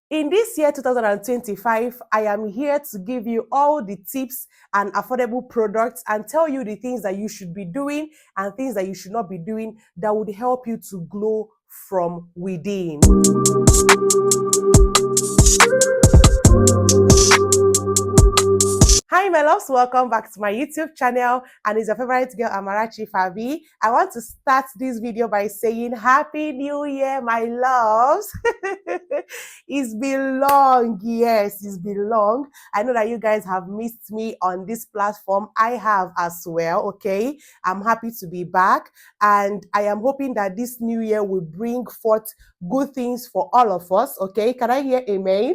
In this year 2025, I am here to give you all the tips and affordable products and tell you the things that you should be doing and things that you should not be doing that would help you to glow from within. Hi my loves, welcome back to my YouTube channel, and it's your favorite girl Amarachi Favy. I want to start this video by saying Happy New Year, my loves. It's been long, yes, it's been long. I know that you guys have missed me on this platform. I have as well, okay? I'm happy to be back, and I am hoping that this new year will bring forth good things for all of us, okay? Can I hear amen?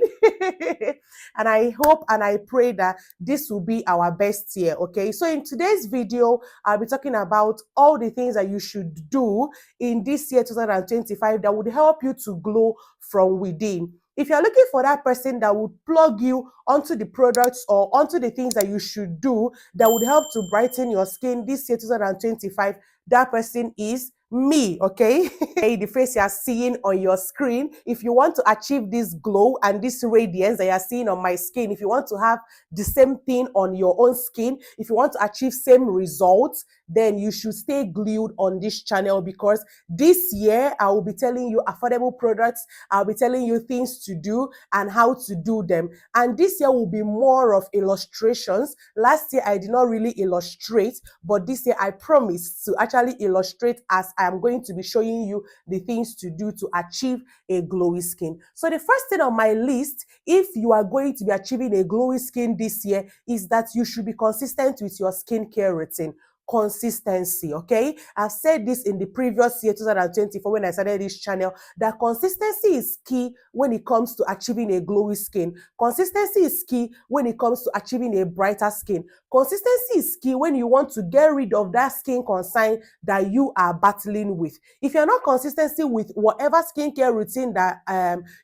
And I hope and I pray that this will be our best year, okay? So in today's video, I'll be talking about all the things that you should do in this year 2025 that would help you to glow from within. If you're looking for that person that would plug you onto the products or onto the things that you should do that would help to brighten your skin this year 2025, that person is me, okay? The face you are seeing on your screen, if you want to achieve this glow and this radiance that you are seeing on my skin, if you want to have the same thing on your own skin, if you want to achieve same results, then you should stay glued on this channel, because this year I will be telling you affordable products, I'll be telling you things to do and how to do them. And this year will be more of illustrations. Last year I did not really illustrate, but this year I promise to actually illustrate, as I am going to be showing you the things to do to achieve a glowy skin. So the first thing on my list, if you are going to be achieving a glowy skin this year, is that you should be consistent with your skincare routine. Consistency, okay? I've said this in the previous year 2024 when I started this channel, that consistency is key when it comes to achieving a glowy skin. Consistency is key when it comes to achieving a brighter skin. Consistency is key when you want to get rid of that skin concern that you are battling with. If you're not consistent with whatever skincare routine that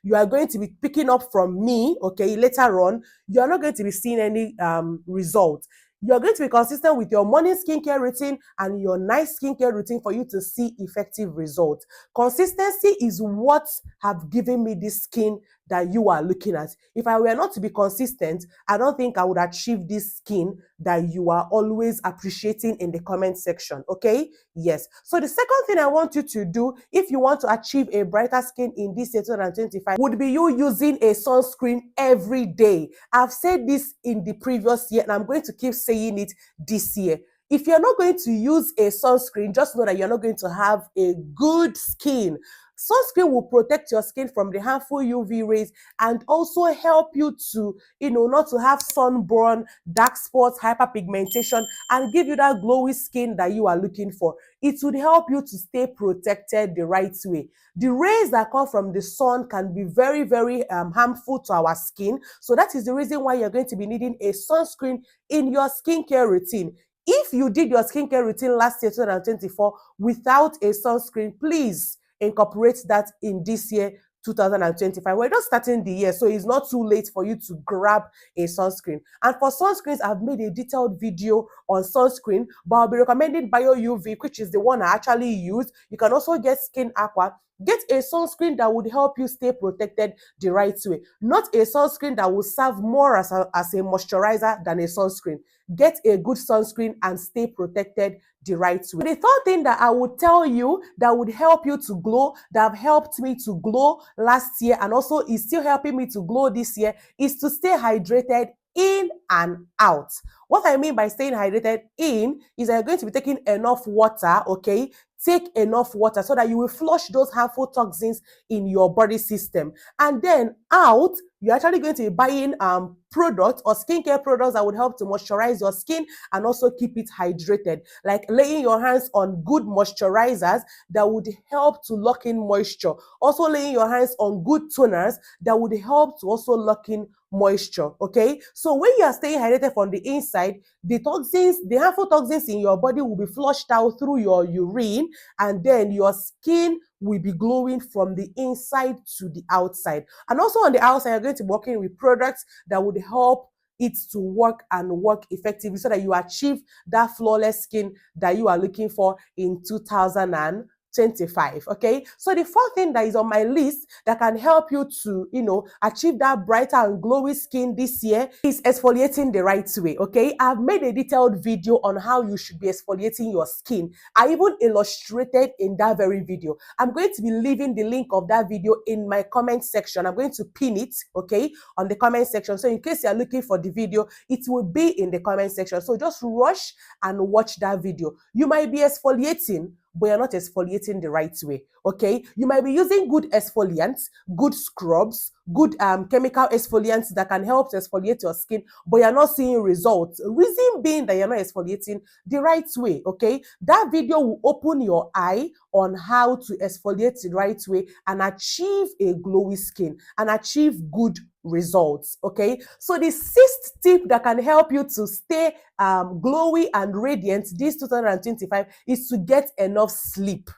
you are going to be picking up from me, okay, later on, you're not going to be seeing any results. You're going to be consistent with your morning skincare routine and your night skincare routine for you to see effective results. Consistency is what have given me this skin that you are looking at. If I were not to be consistent, I don't think I would achieve this skin that you are always appreciating in the comment section, okay? Yes. So the second thing I want you to do if you want to achieve a brighter skin in this year 2025 would be you using a sunscreen every day. I've said this in the previous year and I'm going to keep saying it this year. If you're not going to use a sunscreen, just know that you're not going to have a good skin. Sunscreen will protect your skin from the harmful UV rays and also help you to, not to have sunburn, dark spots, hyperpigmentation, and give you that glowy skin that you are looking for. It would help you to stay protected the right way. The rays that come from the sun can be very, very harmful to our skin. So that is the reason why you're going to be needing a sunscreen in your skincare routine. If you did your skincare routine last year, 2024, without a sunscreen, please incorporate that in this year 2025. We're just starting the year, so it's not too late for you to grab a sunscreen. And for sunscreens, I've made a detailed video on sunscreen, but I'll be recommending Bio UV, which is the one I actually use. You can also get Skin Aqua. Get a sunscreen that would help you stay protected the right way, not a sunscreen that will serve more as a moisturizer than a sunscreen. Get a good sunscreen and stay protected the right way. The third thing that I would tell you that would help you to glow, that have helped me to glow last year and also is still helping me to glow this year, is to stay hydrated in and out. What I mean by staying hydrated in is that you're going to be taking enough water, okay? Take enough water so that you will flush those harmful toxins in your body system. And then out, you're actually going to be buying products or skincare products that would help to moisturize your skin and also keep it hydrated. Like laying your hands on good moisturizers that would help to lock in moisture. Also laying your hands on good toners that would help to also lock in moisture, okay? So when you are staying hydrated from the inside, the toxins, the harmful toxins in your body will be flushed out through your urine, and then your skin will be glowing from the inside to the outside. And also on the outside, you're going to be working with products that would help it to work and work effectively so that you achieve that flawless skin that you are looking for in 2025. 25. Okay, so the fourth thing that is on my list that can help you to, achieve that brighter and glowy skin this year is exfoliating the right way. Okay, I've made a detailed video on how you should be exfoliating your skin. I even illustrated in that very video. I'm going to be leaving the link of that video in my comment section. I'm going to pin it, okay, on the comment section. So in case you're looking for the video, it will be in the comment section. So just rush and watch that video. You might be exfoliating, but you're not exfoliating the right way. Okay, you might be using good exfoliants, good scrubs, good chemical exfoliants that can help to exfoliate your skin, but you're not seeing results. Reason being that you're not exfoliating the right way. Okay, that video will open your eye on how to exfoliate the right way and achieve a glowy skin and achieve good results. Okay, so the sixth tip that can help you to stay glowy and radiant this 2025 is to get enough sleep.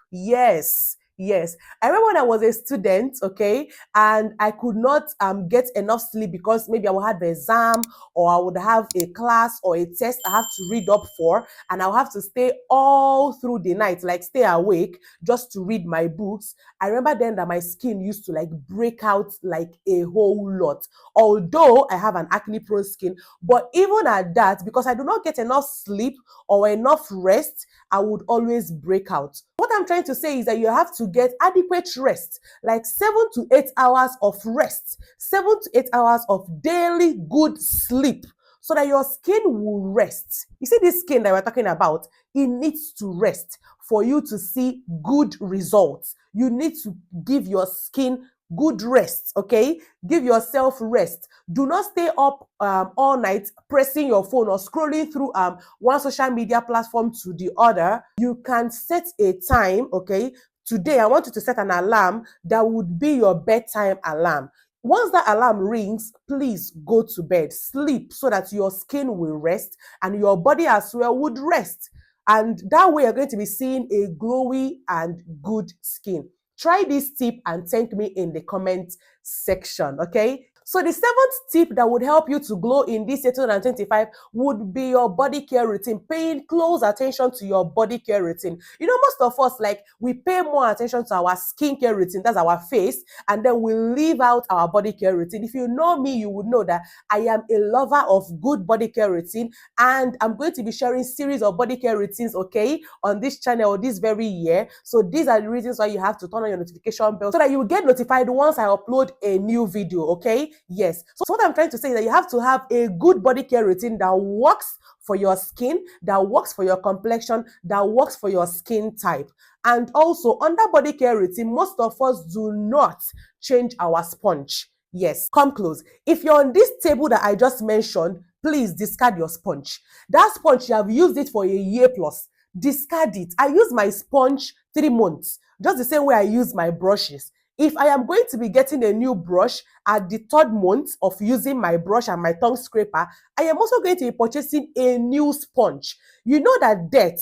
Yes, I remember when I was a student, okay, and I could not get enough sleep because maybe I would have an exam or I would have a class or a test I have to read up for, and I'll have to stay all through the night, like stay awake just to read my books. I remember then that my skin used to like break out like a whole lot. Although I have an acne prone skin, but even at that, because I do not get enough sleep or enough rest, I would always break out. What I'm trying to say is that you have to get adequate rest, like 7 to 8 hours of rest, 7 to 8 hours of daily good sleep, so that your skin will rest. You see this skin that we're talking about, it needs to rest for you to see good results. You need to give your skin good rest, okay? Give yourself rest. Do not stay up all night pressing your phone or scrolling through one social media platform to the other. You can set a time, okay? Today, I want you to set an alarm that would be your bedtime alarm. Once that alarm rings, please go to bed, sleep so that your skin will rest and your body as well would rest. And that way, you're going to be seeing a glowy and good skin. Try this tip and thank me in the comment section, okay? So the seventh tip that would help you to glow in this year 2025 would be your body care routine, paying close attention to your body care routine. You know, most of us, like, we pay more attention to our skincare routine, that's our face, and then we leave out our body care routine. If you know me, you would know that I am a lover of good body care routine, and I'm going to be sharing series of body care routines, okay, on this channel this very year. So these are the reasons why you have to turn on your notification bell so that you will get notified once I upload a new video, okay? Yes. So what I'm trying to say is that you have to have a good body care routine that works for your skin, that works for your complexion, that works for your skin type. And also, under body care routine, most of us do not change our sponge. Yes, come close. If you're on this table that I just mentioned, please discard your sponge. That sponge, you have used it for a year plus. Discard it. I use my sponge 3 months, just the same way I use my brushes. If I am going to be getting a new brush at the 3rd month of using my brush and my tongue scraper, I am also going to be purchasing a new sponge. You know that dirt,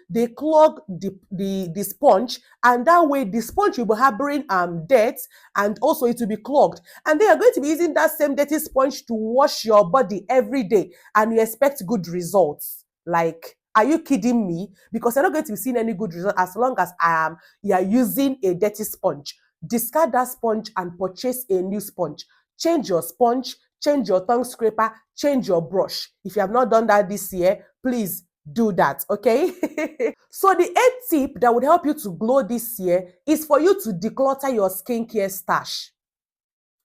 they clog the sponge, and that way the sponge will be harboring dirt, and also it will be clogged. And they are going to be using that same dirty sponge to wash your body every day, and you expect good results. Like, are you kidding me? Because you're not going to be seeing any good result as long as you are using a dirty sponge. Discard that sponge and purchase a new sponge. Change your sponge, change your tongue scraper, change your brush. If you have not done that this year, please do that, okay? So the 8th tip that would help you to glow this year is for you to declutter your skincare stash.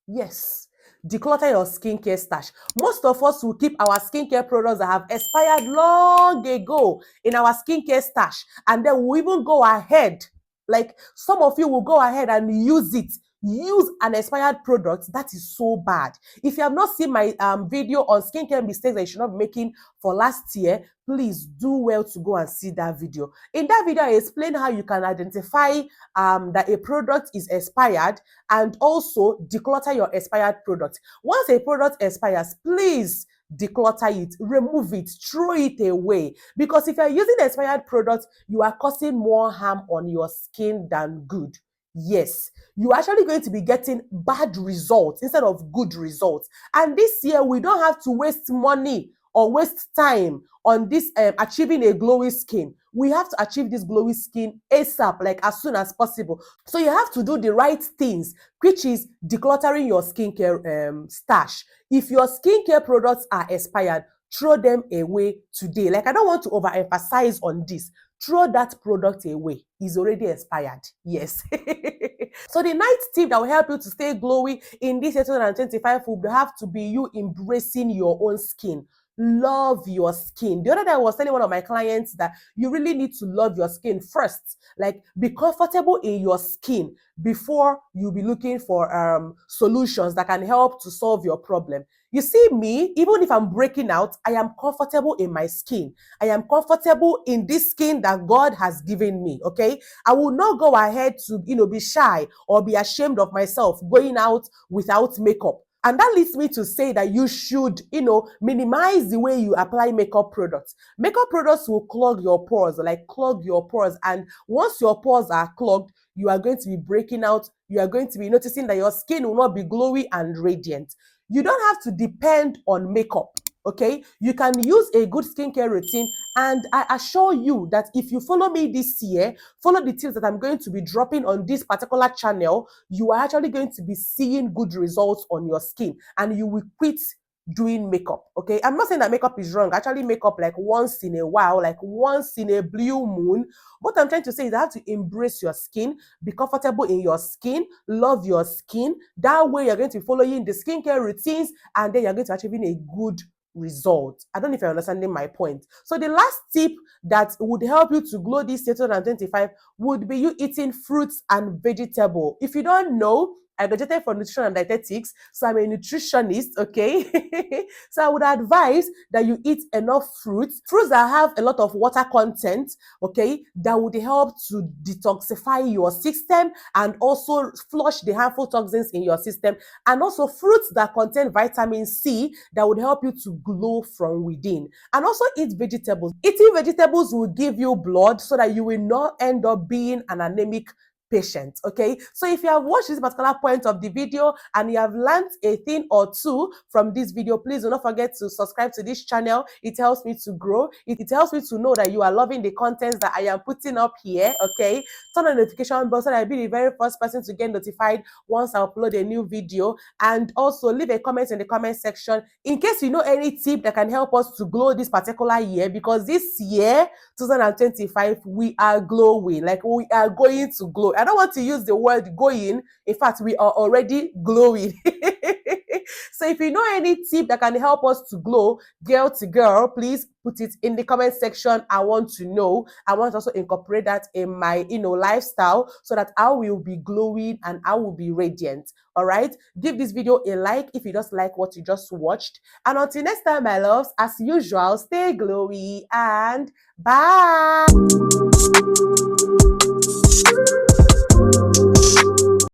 Yes, declutter your skincare stash. Most of us will keep our skincare products that have expired long ago in our skincare stash, and then we'll even go ahead. Like, some of you will go ahead and use it. Use an expired product. That is so bad. If you have not seen my video on skincare mistakes that you should not be making for last year, please do well to go and see that video. In that video, I explain how you can identify that a product is expired and also declutter your expired product. Once a product expires, please declutter it, remove it, throw it away. Because if you're using expired products, you are causing more harm on your skin than good. Yes, you're actually going to be getting bad results instead of good results. And this year, we don't have to waste money or waste time on this achieving a glowy skin. We have to achieve this glowy skin ASAP, like as soon as possible. So you have to do the right things, which is decluttering your skincare stash. If your skincare products are expired, throw them away today. Like, I don't want to overemphasize on this. Throw that product away. It's already expired. Yes. So the ninth tip that will help you to stay glowy in this 2025 would have to be you embracing your own skin. Love your skin. The other day I was telling one of my clients that you really need to love your skin first. Like, be comfortable in your skin before you be looking for solutions that can help to solve your problem. You see me, even if I'm breaking out, I am comfortable in my skin. I am comfortable in this skin that God has given me, okay? I will not go ahead to, be shy or be ashamed of myself going out without makeup. And that leads me to say that you should, minimize the way you apply makeup products. Makeup products will clog your pores. And once your pores are clogged, you are going to be breaking out. You are going to be noticing that your skin will not be glowy and radiant. You don't have to depend on makeup, okay? You can use a good skincare routine, and I assure you that if you follow me this year, follow the tips that I'm going to be dropping on this particular channel, you are actually going to be seeing good results on your skin, and you will quit doing makeup, okay? I'm not saying that makeup is wrong. Actually, makeup like once in a while, like once in a blue moon. What I'm trying to say is that you have to embrace your skin, be comfortable in your skin, love your skin. That way, you're going to be following the skincare routines, and then you're going to achieving a good result. I don't know if you're understanding my point. So the last tip that would help you to glow this 2025 would be you eating fruits and vegetables. If you don't know, I graduated from nutrition and dietetics, so I'm a nutritionist, okay? So I would advise that you eat enough fruits that have a lot of water content, okay, that would help to detoxify your system and also flush the harmful toxins in your system, and also fruits that contain vitamin C that would help you to glow from within. And also eat vegetables. Eating vegetables will give you blood so that you will not end up being an anemic patient, okay? So if you have watched this particular point of the video and you have learned a thing or two from this video, please do not forget to subscribe to this channel. It helps me to grow. It helps me to know that you are loving the contents that I am putting up here, okay? Turn on the notification bell so that I'll be the very first person to get notified once I upload a new video. And also leave a comment in the comment section in case you know any tip that can help us to glow this particular year, because this year 2025 we are glowing, like we are going to glow. I don't want to use the word going. In fact, we are already glowing. So if you know any tip that can help us to glow girl to girl, please put it in the comment section. I want to know. I want to also incorporate that in my lifestyle so that I will be glowing and I will be radiant. All right, give this video a like if you just like what you just watched, and until next time, my loves, as usual, stay glowy and bye.